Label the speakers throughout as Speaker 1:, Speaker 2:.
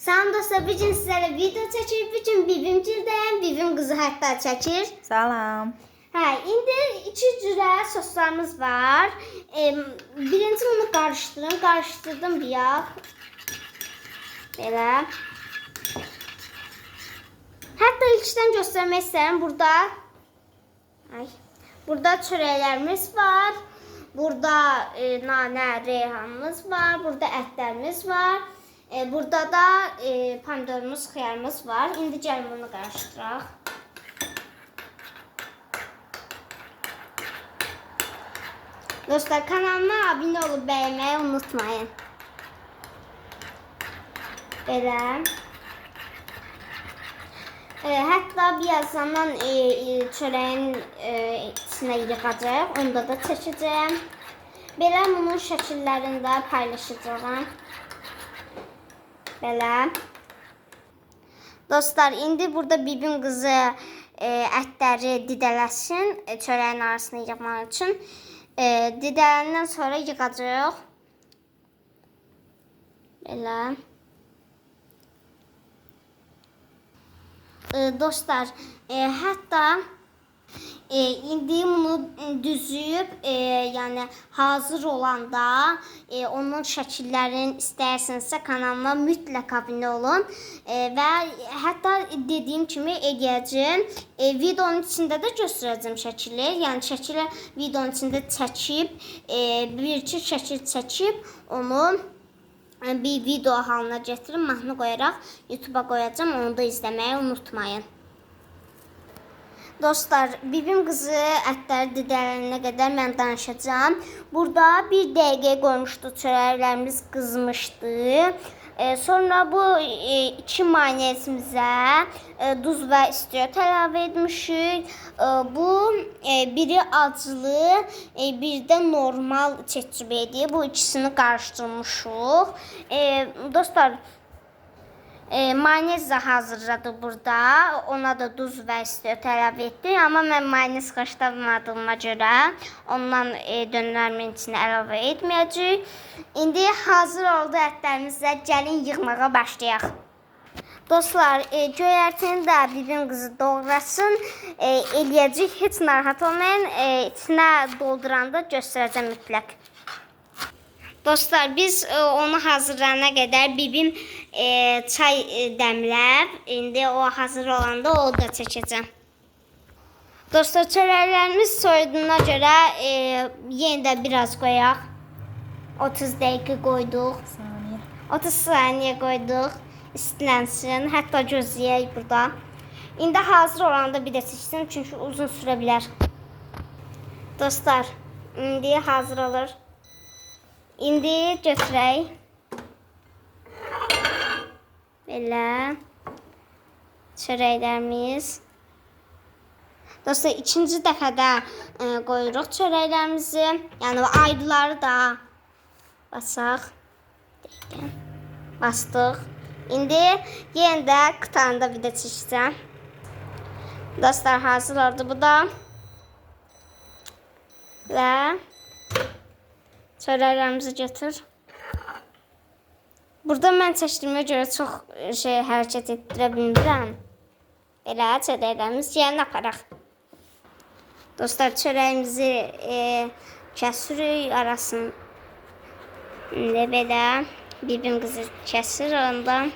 Speaker 1: Salam dostlar, bugün sizlərə video çəkir. Bugün bibimgirdəyəm. Bibim qızı hətta çəkir.
Speaker 2: Salam.
Speaker 1: İndi iki cürə soslarımız var. Birinci bunu qarışdırın. Qarışdırdım bir yağ. Belə. Hətta ilkdən göstərmək istəyirəm. Burada çörəklərimiz var. Burada nanə, reyhanımız var. Burada ətlərimiz var. Burada da pomidorumuz, xiyarımız var. İndi gəlin bunu qarışdıraq. Dostlar, kanalıma abunə olub bəyənməyi unutmayın. Belə. Hətta birazdan çörəyin içinə yığacaq. Onda da çəkəcəm. Belə bunun şəkillərini də paylaşacağım. Belə. Dostlar, indi burada bibim qızı ətləri didələsin çörəyin arasına yığmaq üçün. Didələndən sonra yığacaq. Belə. Dostlar, hətta indi bunu düzüb, yəni hazır olanda onun şəkillərini istəyirsinizsə kanalıma mütləq abunə olun və hətta dediyim kimi eləyəcəm. Videonun içində də göstərəcəm şəkili. Yəni şəkili videonun içində çəkib, bir-iki şəkil çəkib onu bir video halına gətirib mahnı qoyaraq YouTube'a qoyacağam. Onu da izləməyi unutmayın. Dostlar, bibim qızı ətləri didələnənə qədər mən danışacağım. Burada 1 dəqiqə qoymuşdu, çörəklərimiz qızmışdı. Sonra bu 2 mayonezimizə duz və istiot əlavə etmişik. Bu biri acılı, bir də normal ketçup idi. Bu ikisini qarışdırmışıq. Dostlar, mayonez də hazırladı burada. Ona da duz və istiot əlavə etdik. Amma mən mayonez qaşlamadığıma görə ondan dönərmin içine əlavə etməyəcək. İndi hazır oldu ətlərimizlə. Gəlin yığmağa başlayaq. Dostlar, göyərtini də bibim qızı doğrasın. Eləyəcək, heç narahat olmayın. İçinə dolduranda göstərəcəm mütləq. Dostlar, biz onu hazırlayana qədər bibim çay dəmləb. İndi o hazır olanda o da çəkəcəm. Dostlar, çörəklərimiz soyuduğuna görə yenə də biraz qoyaq. 30 dəqiqə qoyduq. 30 saniyə qoyduq. İstilənsin. Hətta gözləyək burada. İndi hazır olanda bir də çəksin. Çünki uzun sürə bilər. Dostlar, indi hazır olur. İndi götürək. Belə. Çörəklərimiz. Dostlar, ikinci dəfədə qoyuruq çörəklərimizi. Yəni ayrıları da basaq. Bastıq. İndi yenə də qıtanda bir də çəkəcəm. Dostlar, hazır oldu bu da. Və çörəklərimizi götür. Burada mən çəkdiyimə görə çox hərəkət etdirə bilmirəm. Belə çörəklərimiz yenə aparaq. Dostlar, çörəyimizi kəsirik arasını. Belə bibim qızı kəsir ondan.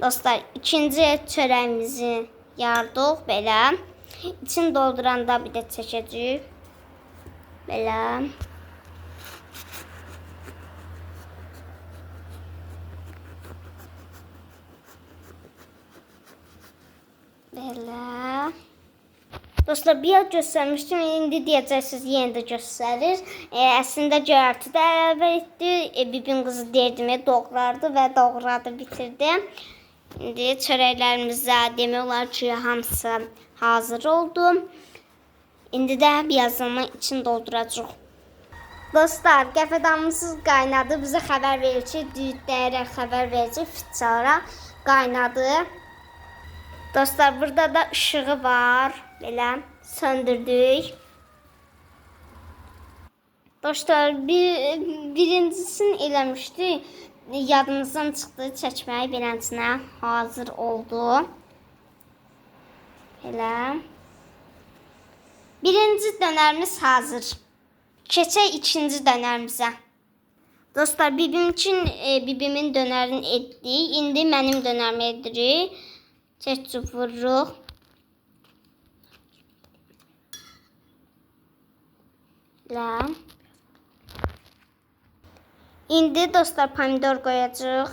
Speaker 1: Dostlar, ikinci çörəyimizi yardıq belə. İçini dolduranda bir də çəkəcəyik. Belə. Belə. Dostlar, bir az göstərmişdim. İndi deyəcəksiniz, yenə də göstərir. Əslində göyərtidə əlavə etdi. Bibim qızı derdimi doğradı və doğradı, bitirdi. İndi çörəklərimizə demək olar ki, hamısı hazır oldu. İndi də birazdan içini dolduracaq. Dostlar, qəfədamımız qaynadı. Bizə xəbər verir ki, düyütləyərək xəbər verəcək. Fit çalaraq qaynadı. Dostlar, burada da ışığı var. Belə söndürdük. Dostlar, birincisini eləmişdik. yadımızdan çıxdı çəkmək beləsinə hazır oldu. Elə. Birinci dönərimiz hazır. Keçək ikinci dönərimizə. Dostlar, bibimin dönərini etdik. İndi mənim dönərimi edirik. Ketçup vururuq. Elə. İndi dostlar pomidor qoyacağıq.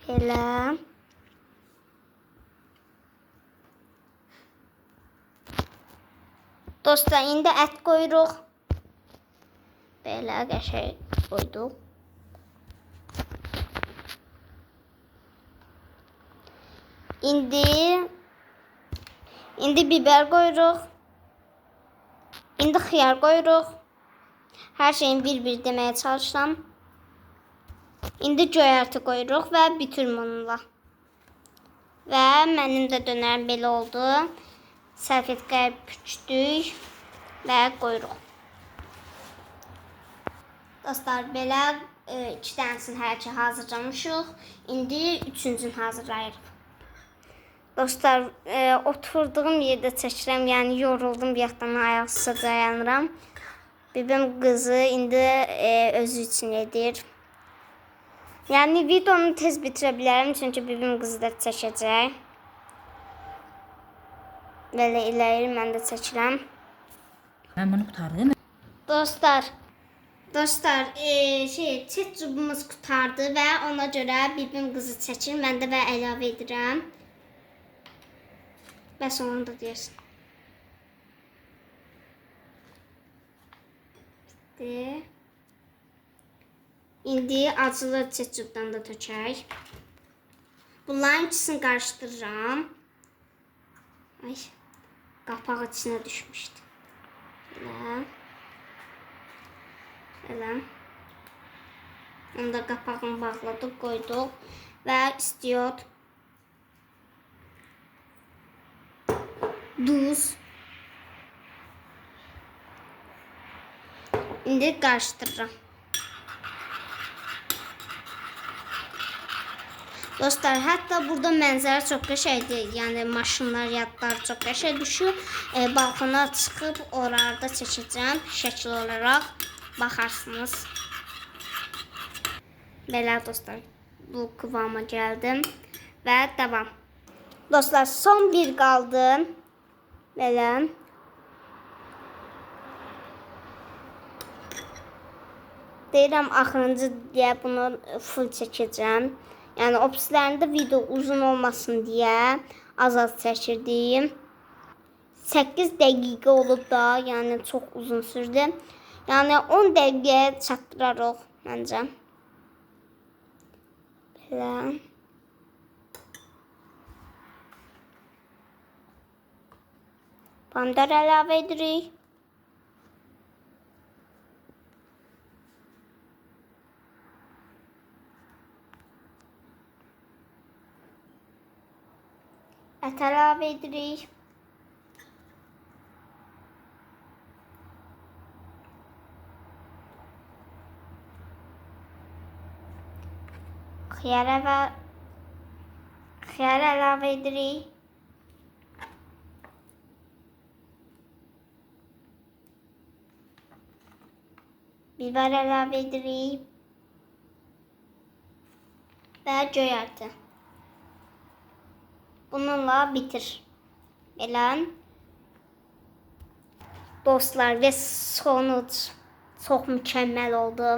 Speaker 1: Elə. Dostlar, indi ət qoyuruq. Belə qəşəng qoyduq. İndi biber qoyuruq. İndi xiyar qoyuruq. Hər şeyin bir-bir deməyə çalışıram. İndi göyərti qoyuruq və bitirim onunla. Və mənim də dönərim belə oldu. Salfetkaya püçdük və qoyuruq. Dostlar, belə 2 dənəsini hər şey hazırlamışıq. İndi üçüncünü hazırlayırıq. Dostlar, oturduğum yerdə çəkirəm, yəni yoruldum, bir yaxdan ayaq üstə dayanıram. Bibim qızı indi özü üçün edir. Yəni videonu tez bitirə bilərəm, çünki bibim qızı da çəkəcək. Belə eləyir, mən də çəkirəm.
Speaker 2: Ben bunu kurtardım.
Speaker 1: Dostlar, ketçupumuz qurtardı və ona görə bibim qızı çəkir, mən də və əlavə edirəm. Bəs onu da deyirsin. İndi acılı ketçupdan da tökək. Bunların ikisini qarışdırıram. Ay, qapağı içinə düşmüşdü. Elə. Onu da qapağını bağladıq, qoyduq və istiot, duz. İndi qarışdırıram. Dostlar, hətta burada mənzərə çox qəşəngdir. Yəni maşınlar, yadlar çox qəşəng düşür. Balkona çıxıb orada çəkəcəm şəkil olaraq. Baxarsınız. Belə dostlar, bu kıvama gəldim və davam. Dostlar, son bir qaldı. Belə. Deyirəm axırıncı deyə bunu full çəkəcəm. Yəni opslərində video uzun olmasın deyə az çəkirdim. 8 dəqiqə olub da, yəni çox uzun sürdü. Yəni 10 dəqiqəyə çatdırarıq məncə. Belə. Pomidor əlavə edirik. Ət əlavə edirik. Xiyar əlavə edirik. Biber əlavə edirik. Və göyərti. Bununla bitir. Elə. Dostlar, və sonuç çox mükəmməl oldu.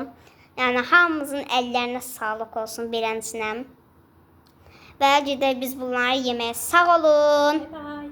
Speaker 1: Yəni hamımızın əllərinə sağlıq olsun beləsinə. Və gedək biz bunları yeməyə. Sağ olun.
Speaker 2: Bye.